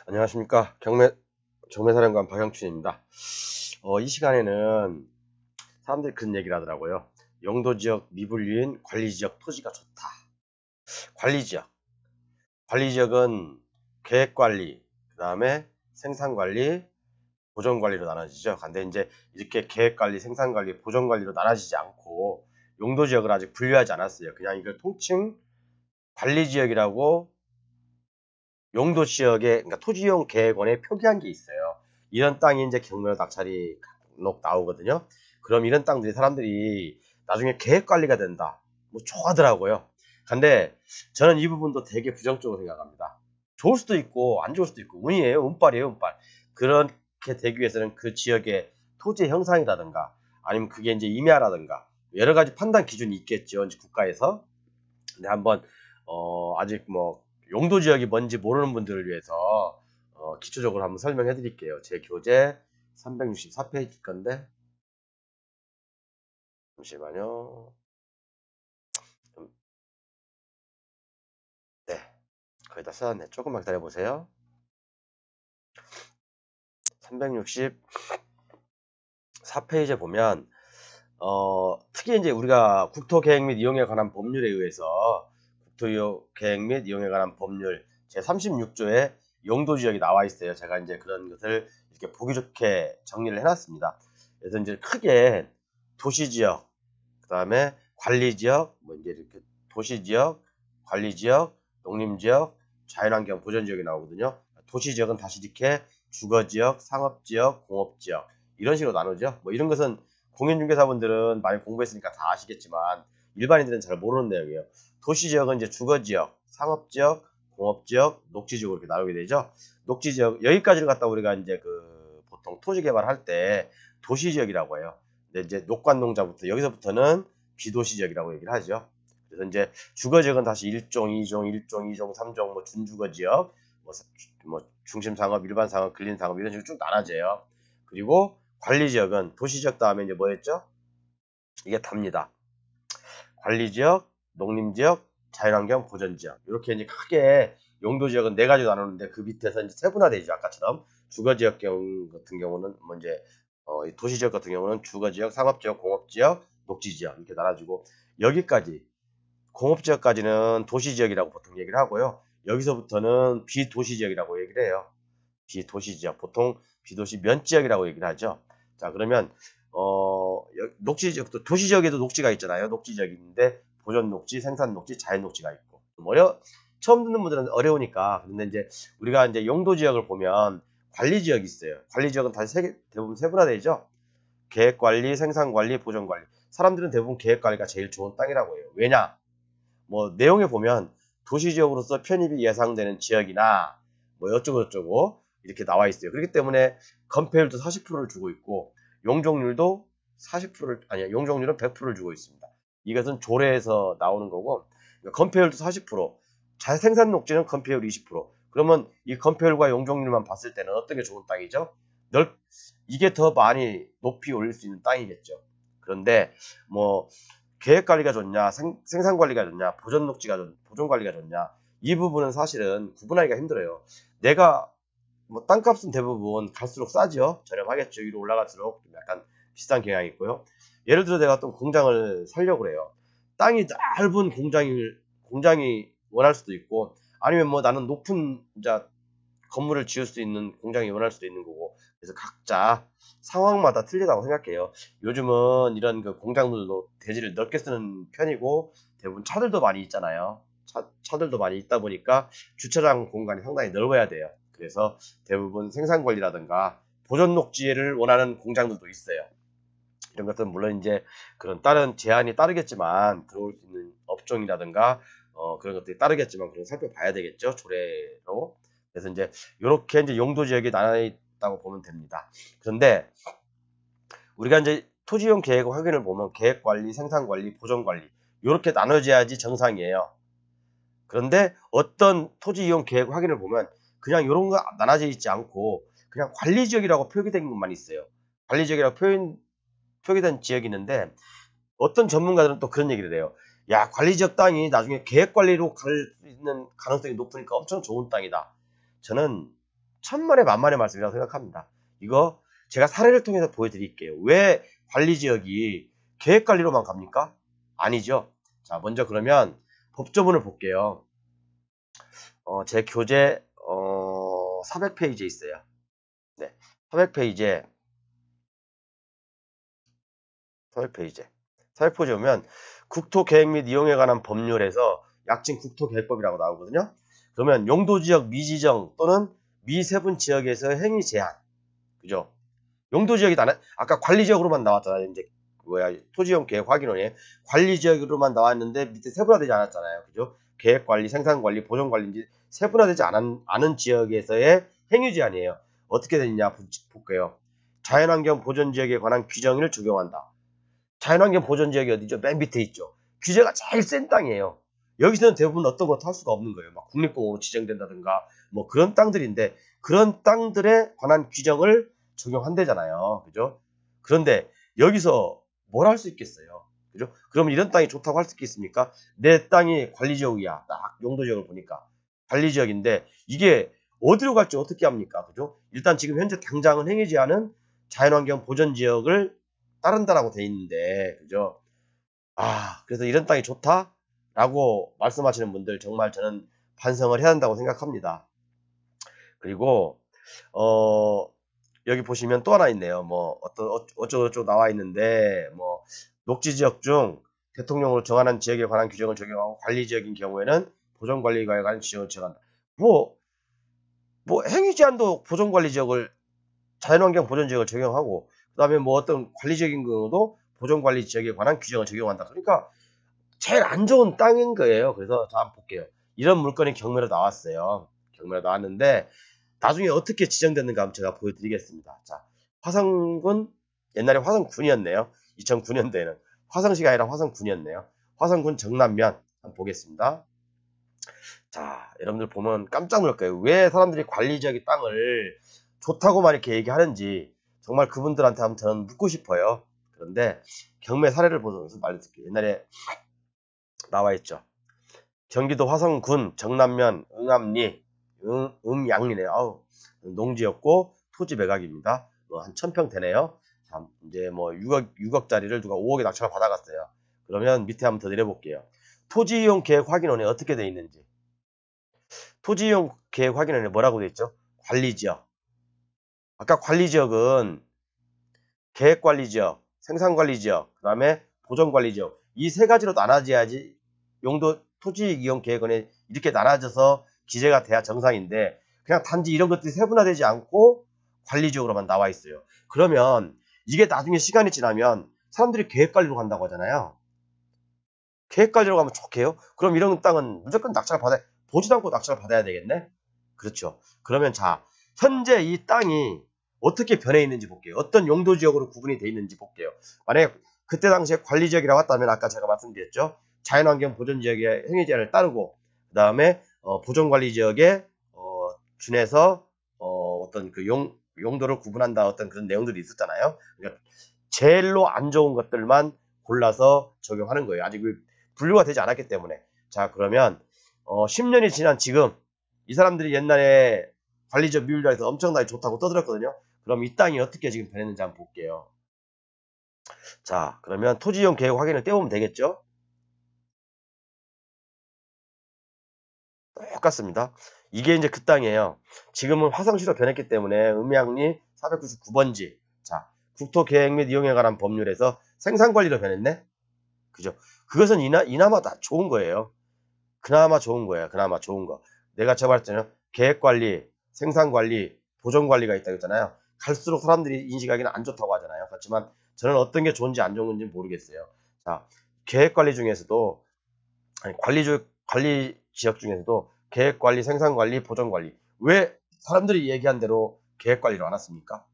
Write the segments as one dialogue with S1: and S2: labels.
S1: 안녕하십니까. 정매사령관 박영춘입니다. 이 시간에는 사람들이 그런 얘기를 하더라고요. 용도지역 미분류인 관리지역 토지가 좋다. 관리지역. 관리지역은 계획관리, 그 다음에 생산관리, 보존관리로 나눠지죠. 근데 이제 이렇게 계획관리, 생산관리, 보존관리로 나눠지지 않고 용도지역을 아직 분류하지 않았어요. 그냥 이걸 통칭 관리지역이라고 용도지역에, 그러니까 토지이용 계획원에 표기한 게 있어요. 이런 땅이 이제 경매로 낙찰이 간혹 나오거든요. 그럼 이런 땅들이 사람들이 나중에 계획 관리가 된다, 뭐 좋아하더라고요. 근데 저는 이 부분도 되게 부정적으로 생각합니다. 좋을 수도 있고 안 좋을 수도 있고 운이에요. 운빨이에요. 운빨. 그렇게 되기 위해서는 그 지역의 토지 형상이라든가 아니면 그게 이제 임야라든가 여러 가지 판단 기준이 있겠죠. 이제 국가에서. 근데 한번 아직 뭐 용도 지역이 뭔지 모르는 분들을 위해서 기초적으로 한번 설명해 드릴게요. 제 교재 364페이지 건데 잠시만요. 네, 거의 다 써놨네. 조금만 기다려 보세요. 364페이지에 보면 특히 이제 우리가 국토계획 및 이용에 관한 법률에 의해서 국토계획 및 이용에 관한 법률 제 36조에 용도지역이 나와 있어요. 제가 이제 그런 것을 이렇게 보기 좋게 정리를 해놨습니다. 그래서 이제 크게 도시지역, 그 다음에 관리지역, 뭐 이제 이렇게 도시지역, 관리지역, 농림지역, 자연환경 보전지역이 나오거든요. 도시지역은 다시 이렇게 주거지역, 상업지역, 공업지역 이런 식으로 나누죠. 뭐 이런 것은 공인중개사분들은 많이 공부했으니까 다 아시겠지만 일반인들은 잘 모르는 내용이에요. 도시지역은 이제 주거지역, 상업지역, 공업지역, 녹지지역으로 이렇게 나누게 되죠. 녹지지역 여기까지를 갖다 우리가 이제 그 보통 토지 개발할 때 도시지역이라고 해요. 근데 이제 녹관농자부터 여기서부터는 비도시지역이라고 얘기를 하죠. 그래서 이제 주거지역은 다시 1종, 2종, 1종, 2종, 3종, 뭐 준주거지역, 뭐 중심상업, 일반상업, 근린상업 이런 식으로 쭉 나눠져요. 그리고 관리지역은 도시지역 다음에 이제 뭐였죠? 이게 답니다. 관리지역, 농림지역, 자연환경 보전지역 이렇게 이제 크게 용도지역은 네 가지로 나누는데 그 밑에서 이제 세분화되죠. 아까처럼 주거지역 같은 경우는 뭐 이제 도시지역 같은 경우는 주거지역, 상업지역, 공업지역, 녹지지역 이렇게 나눠지고 여기까지 공업지역까지는 도시지역이라고 보통 얘기를 하고요. 여기서부터는 비도시지역이라고 얘기를 해요. 비도시지역, 보통 비도시 면지역이라고 얘기를 하죠. 자, 그러면 녹지지역도 도시지역에도 녹지가 있잖아요. 녹지지역이 있는데 보존 녹지, 생산 녹지, 자연 녹지가 있고. 처음 듣는 분들은 어려우니까. 근데 이제 우리가 이제 용도 지역을 보면 관리 지역이 있어요. 관리 지역은 대부분 세분화되죠. 계획 관리, 생산 관리, 보존 관리. 사람들은 대부분 계획 관리가 제일 좋은 땅이라고 해요. 왜냐? 뭐 내용에 보면 도시지역으로서 편입이 예상되는 지역이나 뭐 어쩌고저쩌고 이렇게 나와 있어요. 그렇기 때문에 건폐율도 40%를 주고 있고 용적률도 40%를 아니야, 용적률은 100%를 주고 있습니다. 이것은 조례에서 나오는 거고 건폐율도 40%, 자생산 녹지는 건폐율 20%. 그러면 이 건폐율과 용적률만 봤을 때는 어떤 게 좋은 땅이죠? 이게 더 많이 높이 올릴 수 있는 땅이겠죠. 그런데 뭐 계획관리가 좋냐, 생산관리가 좋냐, 보존관리가 좋냐, 이 부분은 사실은 구분하기가 힘들어요. 내가 뭐 땅값은 대부분 갈수록 싸죠. 저렴하겠죠. 위로 올라갈수록 약간 비싼 경향이 있고요. 예를 들어 내가 어떤 공장을 살려고 그래요. 땅이 넓은 공장이 원할 수도 있고 아니면 뭐 나는 높은 건물을 지을 수 있는 공장이 원할 수도 있는 거고. 그래서 각자 상황마다 틀리다고 생각해요. 요즘은 이런 그 공장들도 대지를 넓게 쓰는 편이고 대부분 차들도 많이 있잖아요. 차들도 많이 있다 보니까 주차장 공간이 상당히 넓어야 돼요. 그래서 대부분 생산관리라든가 보존 녹지를 원하는 공장들도 있어요. 이런 것들은 물론 이제 그런 다른 제한이 따르겠지만 들어올 수 있는 업종이라든가 그런 것들이 따르겠지만 그런 거 살펴봐야 되겠죠. 조례로. 그래서 이제 이렇게 이제 용도 지역이 나눠 있다고 보면 됩니다. 그런데 우리가 이제 토지이용 계획 확인을 보면 계획 관리, 생산 관리, 보존 관리 이렇게 나눠져야지 정상이에요. 그런데 어떤 토지 이용 계획 확인을 보면 그냥 이런 거 나눠져 있지 않고 그냥 관리 지역이라고 표기된 것만 있어요. 관리 지역이라고 표기된 지역이 있는데 어떤 전문가들은 또 그런 얘기를 해요. 야, 관리 지역 땅이 나중에 계획 관리로 갈 수 있는 가능성이 높으니까 엄청 좋은 땅이다. 저는 천만에 만만의 말씀이라고 생각합니다. 이거 제가 사례를 통해서 보여드릴게요. 왜 관리지역이 계획관리로만 갑니까? 아니죠. 자, 먼저 그러면 법조문을 볼게요. 제 교재 400페이지에 있어요. 네, 400페이지에 400페이지에 오면 국토계획 및 이용에 관한 법률에서 약칭 국토계획법이라고 나오거든요. 그러면 용도지역 미지정 또는 미세분 지역에서 행위 제한, 그죠? 용도지역이 아까 관리지역으로만 나왔잖아요. 이제 토지용 계획 확인원에 관리지역으로만 나왔는데 밑에 세분화되지 않았잖아요. 그죠? 계획관리, 생산관리, 보존관리인지 세분화되지 않은 지역에서의 행위 제한이에요. 어떻게 되느냐 볼게요. 자연환경 보존지역에 관한 규정을 적용한다. 자연환경 보존지역이 어디죠? 맨 밑에 있죠. 규제가 제일 센 땅이에요. 여기서는 대부분 어떤 것도 할 수가 없는 거예요. 막 국립공원으로 지정된다든가 뭐 그런 땅들인데 그런 땅들에 관한 규정을 적용한대잖아요. 그죠? 그런데 여기서 뭘 할 수 있겠어요? 그죠? 그러면 이런 땅이 좋다고 할 수 있겠습니까? 내 땅이 관리지역이야. 딱 용도지역을 보니까 관리지역인데 이게 어디로 갈지 어떻게 합니까? 그죠? 일단 지금 현재 당장은 행위지 않은 자연환경 보존지역을 따른다라고 돼 있는데, 그죠? 그래서 이런 땅이 좋다라고 말씀하시는 분들 정말 저는 반성을 해야 한다고 생각합니다. 그리고 여기 보시면 또 하나 있네요. 뭐 어쩌고저쩌고 나와 있는데 뭐 녹지지역 중 대통령으로 정하는 지역에 관한 규정을 적용하고 관리지역인 경우에는 보존관리에 관한 규정을 적용한다. 뭐 행위 제한도 보존관리지역을 자연환경 보존지역을 적용하고 그 다음에 뭐 어떤 관리적인 경우도 보존관리 지역에 관한 규정을 적용한다. 그러니까 제일 안 좋은 땅인 거예요. 그래서 자, 한번 볼게요. 이런 물건이 경매로 나왔어요. 경매로 나왔는데 나중에 어떻게 지정됐는가 한번 제가 보여드리겠습니다. 자, 화성군, 옛날에 화성군이었네요. 2009년도에는 화성시가 아니라 화성군이었네요. 화성군 정남면 한번 보겠습니다. 자, 여러분들 보면 깜짝 놀랄 거예요. 왜 사람들이 관리지역의 땅을 좋다고만 이렇게 얘기하는지 정말 그분들한테 한번 저는 묻고 싶어요. 그런데 경매 사례를 보면서 말해드릴게요. 옛날에 나와 있죠. 경기도 화성군 정남면 응암리 응양리네요. 아우, 농지였고 토지 매각입니다. 한 1000평 되네요. 참, 이제 뭐 6억짜리를 누가 5억에 낙찰을 받아갔어요. 그러면 밑에 한번 더 내려볼게요. 토지이용 계획 확인원에 어떻게 돼 있는지. 토지이용 계획 확인원에 뭐라고 돼 있죠? 관리지역. 아까 관리지역은 계획관리지역, 생산관리지역, 그 다음에 보존관리지역 이 세 가지로 나눠져야지 용도 토지이용 계획원에 이렇게 나눠져서 기재가 돼야 정상인데 그냥 단지 이런 것들이 세분화되지 않고 관리지역으로만 나와 있어요. 그러면 이게 나중에 시간이 지나면 사람들이 계획관리로 간다고 하잖아요. 계획관리로 가면 좋게요? 그럼 이런 땅은 무조건 낙찰을 보지도 않고 낙찰을 받아야 되겠네? 그렇죠. 그러면 자, 현재 이 땅이 어떻게 변해 있는지 볼게요. 어떤 용도지역으로 구분이 되어 있는지 볼게요. 만약에 그때 당시에 관리지역이라고 했다면 아까 제가 말씀드렸죠. 자연환경 보존지역의 행위제한을 따르고 그 다음에 보존관리지역에 준해서 어떤 그 용도를 구분한다 어떤 그런 내용들이 있었잖아요. 그러니까 제일로 안 좋은 것들만 골라서 적용하는 거예요. 아직 분류가 되지 않았기 때문에. 자, 그러면 10년이 지난 지금 이 사람들이 옛날에 관리지역 미분류에서 엄청나게 좋다고 떠들었거든요. 그럼 이 땅이 어떻게 지금 변했는지 한번 볼게요. 자, 그러면 토지이용 계획 확인을 떼보면 되겠죠? 똑같습니다. 이게 이제 그 땅이에요. 지금은 화성시로 변했기 때문에 음양리 499번지. 자, 국토계획 및 이용에 관한 법률에서 생산관리로 변했네? 그죠? 그것은 이나마 다 좋은 거예요. 그나마 좋은 거예요. 그나마 좋은 거. 내가 제가 말했잖아요. 계획관리, 생산관리, 보존관리가 있다고 했잖아요. 갈수록 사람들이 인식하기는 안 좋다고 하잖아요. 그렇지만 저는 어떤 게 좋은지 안 좋은 건지 모르겠어요. 자, 계획관리 중에서도 관리 지역 중에서도 계획관리, 생산관리, 보존관리 왜 사람들이 얘기한 대로 계획관리로 안 왔습니까?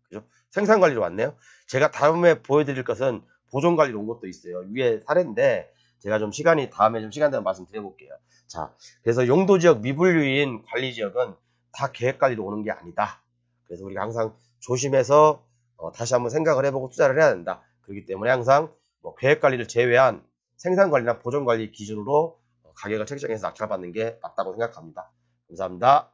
S1: 그죠? 생산관리로 왔네요. 제가 다음에 보여드릴 것은 보존관리로 온 것도 있어요. 위에 사례인데 제가 좀 다음에 좀 시간 되면 말씀드려볼게요. 자, 그래서 용도지역 미분류인 관리지역은 다 계획관리로 오는 게 아니다. 그래서 우리가 항상 조심해서 다시 한번 생각을 해보고 투자를 해야 된다. 그렇기 때문에 항상 뭐 계획관리를 제외한 생산관리나 보존관리 기준으로 가격을 책정해서 낙찰받는 게 맞다고 생각합니다. 감사합니다.